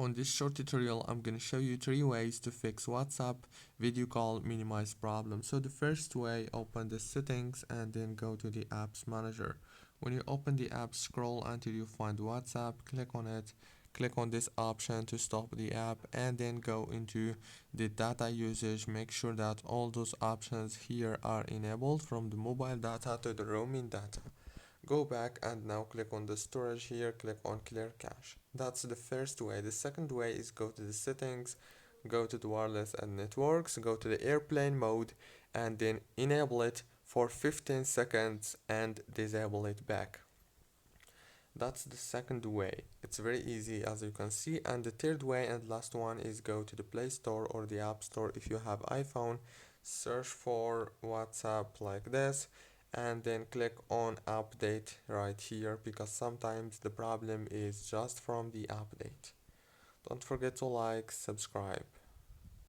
On this short tutorial, I'm going to show you 3 ways to fix WhatsApp video call minimize problem. So the first way, open the settings and then go to the apps manager. When you open the app, scroll until you find WhatsApp, click on it, click on this option to stop the app, and then go into the data usage. Make sure that all those options here are enabled, from the mobile data to the roaming data. Go back and now click on the storage here, click on clear cache. That's the first way. The second way is go to the settings, go to the wireless and networks, go to the airplane mode, and then enable it for 15 seconds and disable it back. That's the second way. It's very easy, as you can see. And the third way and last one is go to the Play Store or the App Store if you have iPhone, search for WhatsApp like this, and then click on update right here, because sometimes the problem is just from the update. Don't forget to like, subscribe.